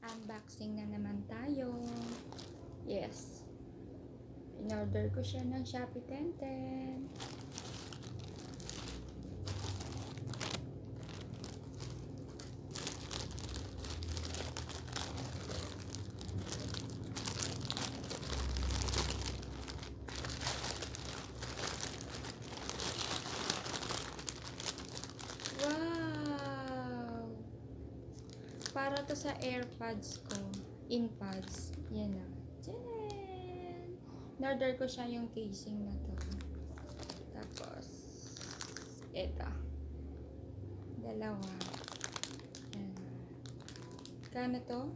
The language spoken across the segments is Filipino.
Unboxing na naman tayo. Yes. In-order ko siya ng Shopee 1010. Wow! Para to sa AirPods ko. InPods. Yan na. Tcharan! In-order ko siya yung casing na to. Tapos, eto. Dalawa. Yan. Kano to?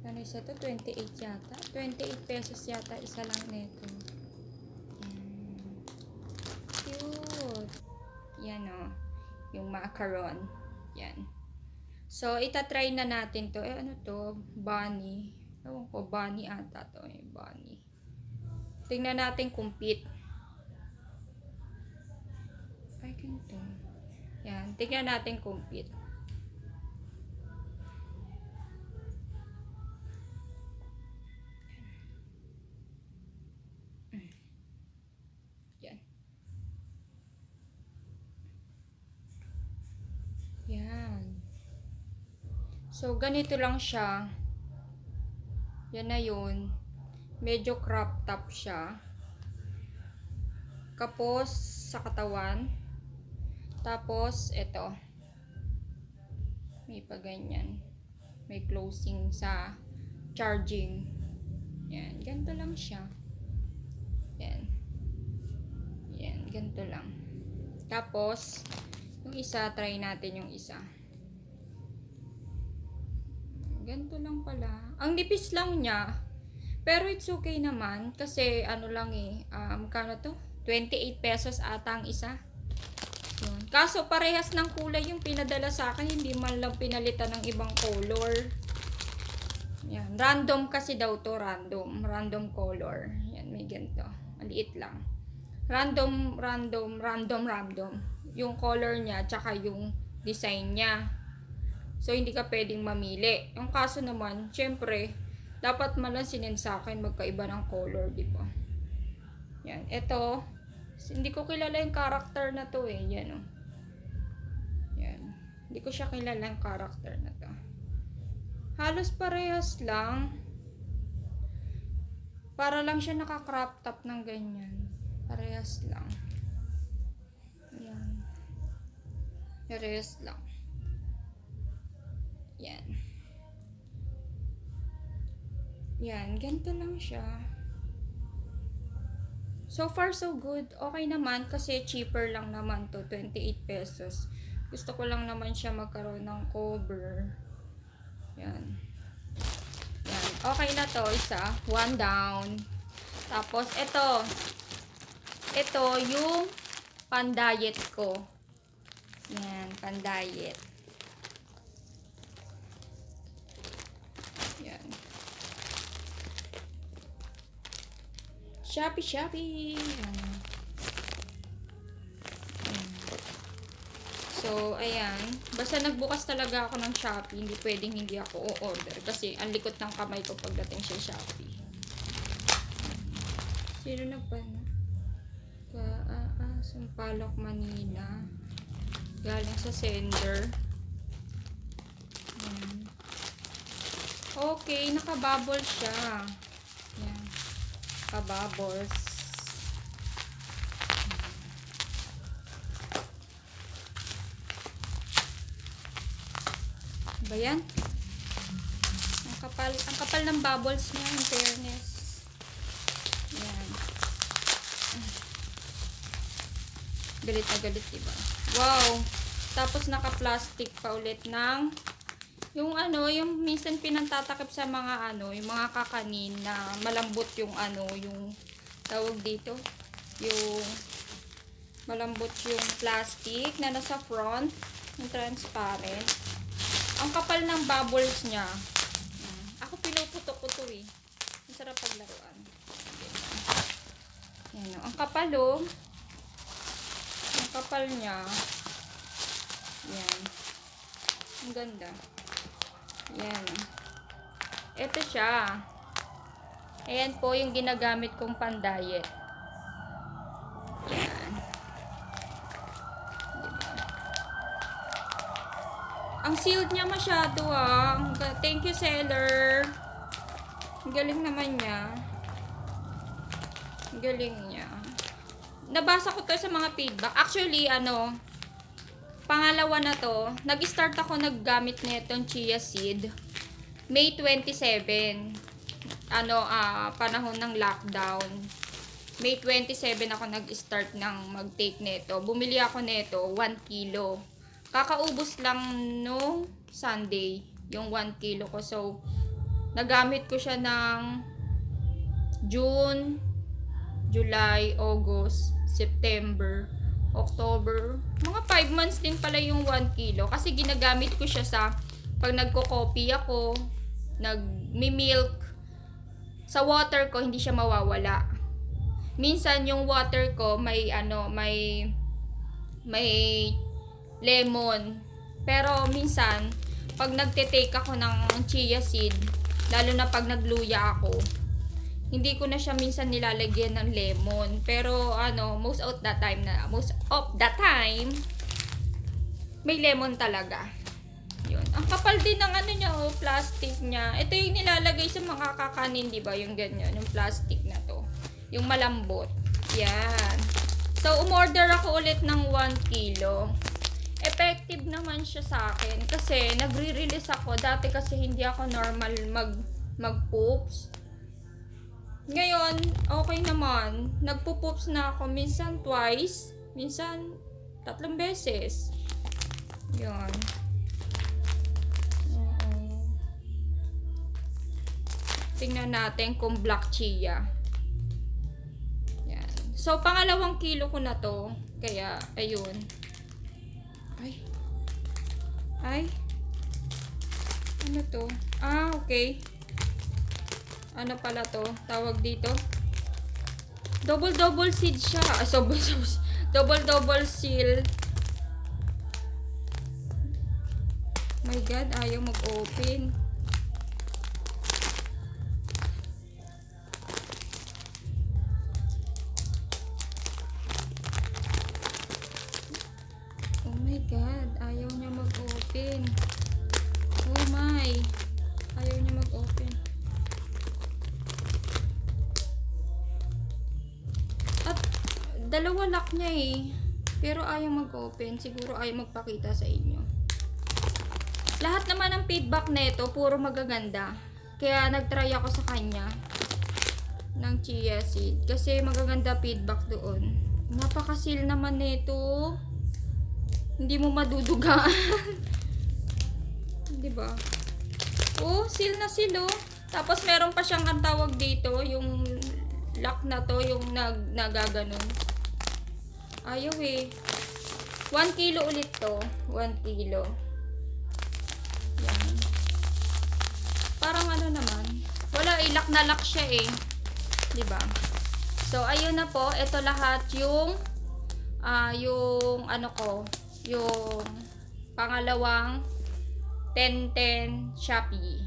Kano isa to? 28 yata. 28 pesos yata isa lang nito. Cute. Yan o. Yung macaron. Yan. So, itatry na natin to. Ano to? Bunny. Ewan ko, bunny ata to. Bunny. Tingnan natin kung fit. Ay, ganito. Yan. Tingnan natin kung fit. Yan. Yan. So, ganito lang siya. Yan na yun. Medyo crop top siya. Kapos sa katawan. Tapos, ito. May pa ganyan. May closing sa charging. Yan. Ganito lang siya. Yan. Yan. Ganito lang. Tapos, yung isa, try natin yung isa. Ganito lang pala. Ang nipis lang niya. Pero it's okay naman. Kasi ano lang kano to? 28 pesos ata ang isa. Yun. Kaso parehas ng kulay yung pinadala sa akin. Hindi man lang pinalitan ng ibang color. Yan. Random kasi daw to. Random color. Yan. May ganito. Maliit lang. Random. Yung color niya. Tsaka yung design niya. So, hindi ka pwedeng mamili. Yung kaso naman, syempre, dapat man lang sinend sa akin magkaiba ng color, di ba? Yan. Ito, hindi ko kilala yung character na to eh. Yan o. Yan. Hindi ko siya kilala yung character na to. Halos parehas lang. Para lang siya naka-crop top ng ganyan. Parehas lang. Yan. Parehas lang. Yan. Yan. Ganito lang siya. So far, so good. Okay naman kasi cheaper lang naman to. 28 pesos. Gusto ko lang naman siya magkaroon ng cover. Yan. Yan. Okay na to. Isa. One down. Tapos, ito. Ito yung pan-diet ko. Yan. Pan-diet. Shopee. So, ayan. Basta nagbukas talaga ako ng Shopee. Hindi pwedeng hindi ako o-order. Kasi ang likot ng kamay ko pagdating sa Shopee. Sino nagpano? Sampaloc, Manila. Galing sa sender. Ayan. Okay, nakabubble siya. Ayan. Kababos. Ba yan? Ang kapal ng bubbles niya, in fairness. Yan. Galit na galit, diba? Wow! Tapos naka-plastic pa ulit ng yung yung minsan pinantatakip sa mga yung mga kakanin na malambot yung yung tawag dito, yung malambot yung plastic na nasa front, yung transparent. Ang kapal ng bubbles niya. Ako pinuputok ko to eh. Ang sarap paglaruan. Yan, ang kapal ang kapal niya. Yan. Ang ganda. Yan. Ito siya. Ayan po yung ginagamit kong pan-diet. Yan. Diba? Ang sealed niya masyado ah. Thank you seller. Ang galing naman niya. Ang galing niya. Nabasa ko to sa mga feedback. Actually, pangalawa na to. Nag-start ako naggamit nitong chia seed. May 27. Panahon ng lockdown. May 27 ako nag-start ng mag-take nito. Bumili ako nito, 1 kilo. Kakaubos lang no Sunday, yung 1 kilo ko. So, nagamit ko siya ng June, July, August, September, October. Mga 5 months din pala yung 1 kilo. Kasi ginagamit ko siya sa pag nagko-coffee ako, nagmi-milk. Sa water ko, hindi siya mawawala. Minsan yung water ko may lemon. Pero minsan pag nagte-take ako ng chia seed, lalo na pag nagluya ako, hindi ko na siya minsan nilalagyan ng lemon. Pero most of the time may lemon talaga. Yun. Ang kapal din ng niya, plastic niya. Ito yung nilalagay sa mga kakanin, di ba? Yung ganyan, yung plastic na to. Yung malambot. Yan. So, umorder ako ulit ng 1 kilo. Effective naman siya sa akin kasi nagre-release ako. Dati kasi hindi ako normal mag-poops. Ngayon, okay naman. Nagpo-poops na ako minsan twice, minsan 3 beses. Yan. Tingnan natin kung black chia. Yan. So, pangalawang kilo ko na to. Kaya, ayun. Ay. Ano to? Ah, okay. Ano pala to? Tawag dito. Double seed siya. Double seal. My God, ayaw mag-open. God, ayaw niya mag-open. Oh my. Ayaw niya mag-open. At dalawa lock niya eh. Pero ayaw mag-open. Siguro ayaw magpakita sa inyo. Lahat naman ng feedback nito puro magaganda. Kaya nagtry ako sa kanya ng chia seed. Kasi magaganda feedback doon. Napaka-seal naman nito. Hindi mo madudugaan. Diba? Oh, seal na seal oh. Tapos meron pa siyang ang tawag dito, yung lock na to, yung nagaganon. Ayaw eh. 1 kilo ulit to. 1 kilo. Yan. Parang naman. Wala eh, lock na lock siya eh. Diba? So, ayun na po. Ito lahat yung yung pangalawang 10-10 Shopee.